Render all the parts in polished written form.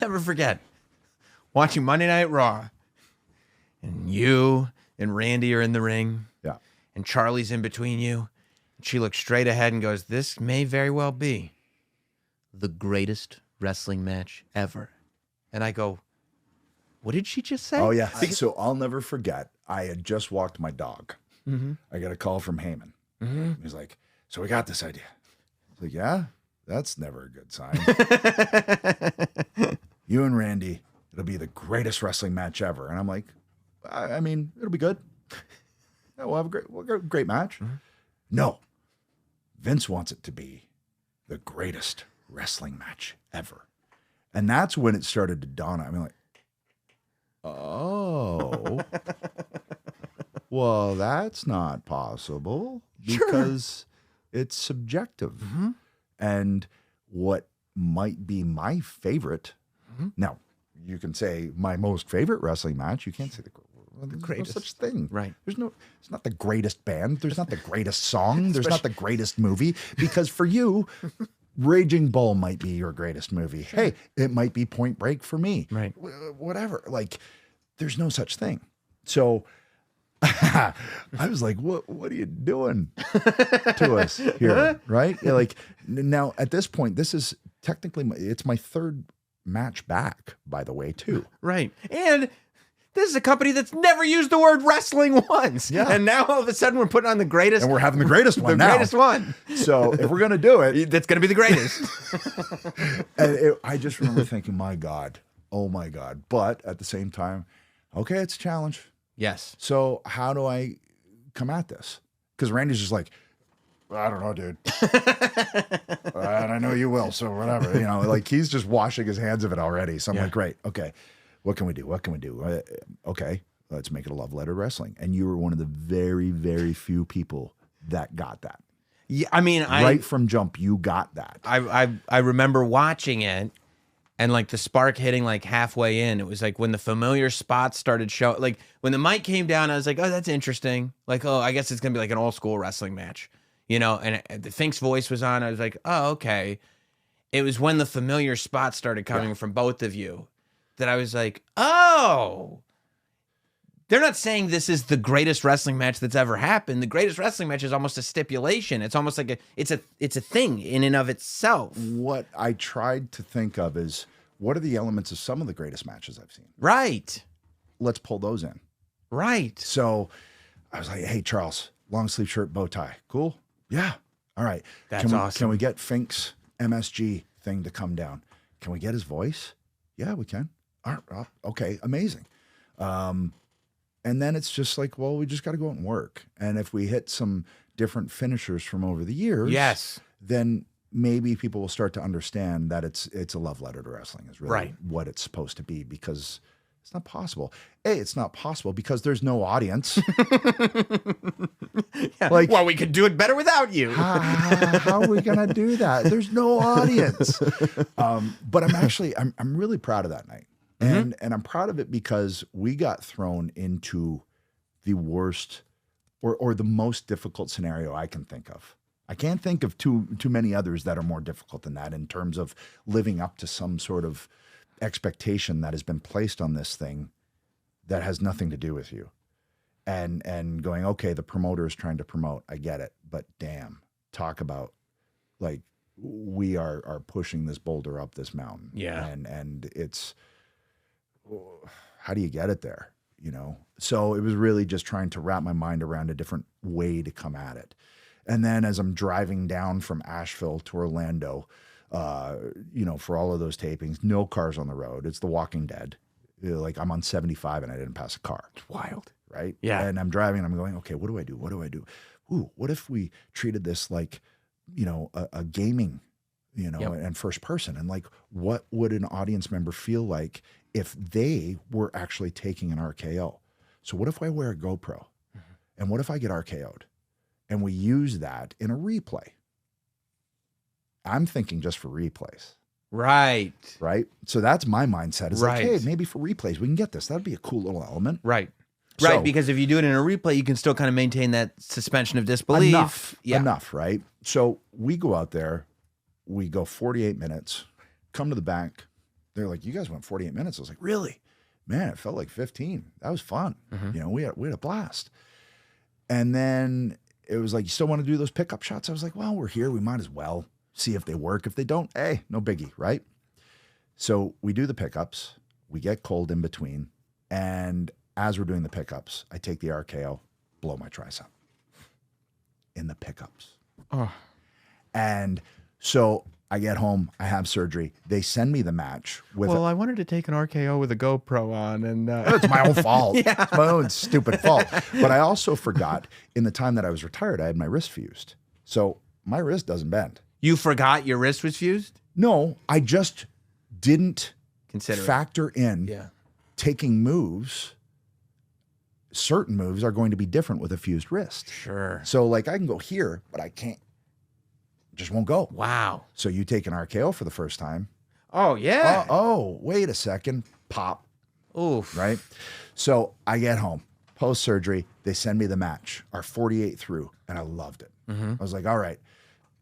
Never forget watching Monday Night Raw, and you and Randy are in the ring. Yeah. And Charlie's in between you. And she looks straight ahead and goes, "This may very well be the greatest wrestling match ever." And I go, "What did she just say?" Oh, yeah. So I'll never forget. I had just walked my dog. I got a call from Heyman. He's like, "So we got this idea." I was like, "Yeah, that's never a good sign." You and Randy, it'll be the greatest wrestling match ever. And I'm like, I mean, it'll be good. Yeah, we'll have a great match. No, Vince wants it to be the greatest wrestling match ever. And that's when it started to dawn on me, like, oh, well, that's not possible because it's subjective. And what might be my favorite, now you can say my most favorite wrestling match. You can't say the greatest. No such thing. Right. It's not the greatest band. There's not the greatest song. There's not the greatest movie, because for you, Raging Bull might be your greatest movie. Sure. Hey, it might be Point Break for me. Right. Whatever. Like, there's no such thing. So I was like, what are you doing to us here? Right. Yeah, like, now at this point, this is technically, it's my third match back, by the way, too. Right. And this is a company that's never used the word wrestling once. Yeah. And now all of a sudden we're putting on the greatest. And we're having the greatest one now. The greatest one. So if we're going to do it. That's going to be the greatest. And I just remember thinking, my God, oh my God. But at the same time, okay, it's a challenge. Yes. So how do I come at this? Because Randy's just like, I don't know, dude. And I know you will, so whatever. You know, like, he's just washing his hands of it already. So I'm like, great, okay. What can we do? What can we do? Okay, let's make it a love letter to wrestling. And you were one of the very, very few people that got that. Yeah, I mean, right from jump, you got that. I remember watching it, and like the spark hitting like halfway in. It was like when the familiar spots started showing. Like when the mic came down, I was like, oh, that's interesting. Like, oh, I guess it's gonna be like an old school wrestling match, you know. And the Fink's voice was on. I was like, oh, okay. It was when the familiar spots started coming from both of you that I was like, oh, they're not saying this is the greatest wrestling match that's ever happened. The greatest wrestling match is almost a stipulation. It's almost like it's a thing in and of itself. What I tried to think of is, what are the elements of some of the greatest matches I've seen? Right. Let's pull those in. Right. So I was like, hey, Charles, long sleeve shirt, bow tie. Cool? Yeah. All right. That's awesome. Can we get Fink's MSG thing to come down? Can we get his voice? Yeah, we can. All right. Okay, amazing. And then it's just like, well, we just got to go out and work. And if we hit some different finishers from over the years, yes, then maybe people will start to understand that it's a love letter to wrestling is really what it's supposed to be, because it's not possible. It's not possible because there's no audience. Like, well, we could do it better without you. How are we going to do that? There's no audience. But I'm really proud of that night. And I'm proud of it because we got thrown into the worst or the most difficult scenario I can think of. I can't think of too many others that are more difficult than that in terms of living up to some sort of expectation that has been placed on this thing that has nothing to do with you. And going, okay, the promoter is trying to promote. I get it. But damn, talk about, like, we are pushing this boulder up this mountain. Yeah. And it's, how do you get it there? You know? So it was really just trying to wrap my mind around a different way to come at it. And then as I'm driving down from Asheville to Orlando, you know, for all of those tapings, no cars on the road. It's The Walking Dead. Like, I'm on 75 and I didn't pass a car. It's wild. Right? Yeah. And I'm driving and I'm going, okay, what do I do? What do I do? Ooh, what if we treated this like, you know, a gaming, you know, and first person? And like, what would an audience member feel like if they were actually taking an RKO? So what if I wear a GoPro? And what if I get RKO'd? And we use that in a replay. I'm thinking just for replays. Right. Right. So that's my mindset. Is like, hey, maybe for replays, we can get this. That'd be a cool little element. Right. So, right. Because if you do it in a replay, you can still kind of maintain that suspension of disbelief. Enough. Right. So we go out there, we go 48 minutes, come to the back. they're like, you guys went 48 minutes. I was like, really? Man, it felt like 15. That was fun. You know, we had a blast. And then it was like, you still want to do those pickup shots? I was like, well, we're here. We might as well see if they work. If they don't, hey, no biggie, right? So we do the pickups. We get cold in between. And as we're doing the pickups, I take the RKO, blow my tricep in the pickups. Oh. And so I get home, I have surgery. They send me the match with. Well, I wanted to take an RKO with a GoPro on, and It's my own fault. It's my own stupid fault. But I also forgot in the time that I was retired, I had my wrist fused. So my wrist doesn't bend. You forgot your wrist was fused? No, I just didn't Consider factor in taking moves. Certain moves are going to be different with a fused wrist. Sure. So like I can go here, but I can't. Just won't go. Wow. So you take an RKO for the first time. Oh, yeah. Oh, wait a second. Pop. Oof. Right? So I get home. Post-surgery, they send me the match, our 48 through, and I loved it. I was like, all right,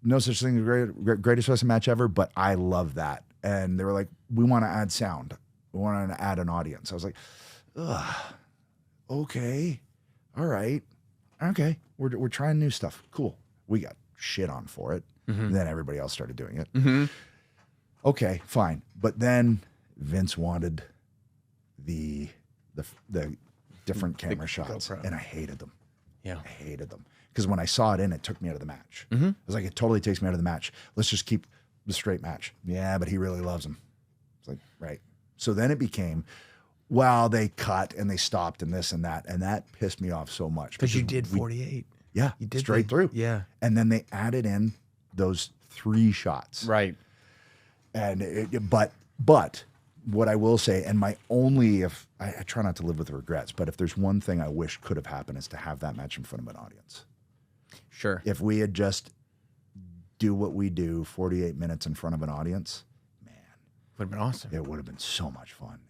no such thing as greatest wrestling match ever, but I love that. And they were like, we want to add sound. We want to add an audience. I was like, ugh, okay, all right, okay. We're trying new stuff. Cool. We got shit on for it. And then everybody else started doing it. Okay, fine. But then Vince wanted the different camera shots, GoPro. and I hated them. Yeah. I hated them. Because when I saw it in, it took me out of the match. I was like, it totally takes me out of the match. Let's just keep the straight match. Yeah, but he really loves them. It's like, right. So then it became, well, they cut and they stopped and this and that pissed me off so much. Because you did 48. Yeah, You did straight through. Yeah. And then they added in those 3 shots. Right. And but what I will say, and my only, if I try not to live with regrets, but if there's one thing I wish could have happened is to have that match in front of an audience. Sure. If we had just do what we do, 48 minutes in front of an audience, man, Would have been awesome. it would have been so much fun.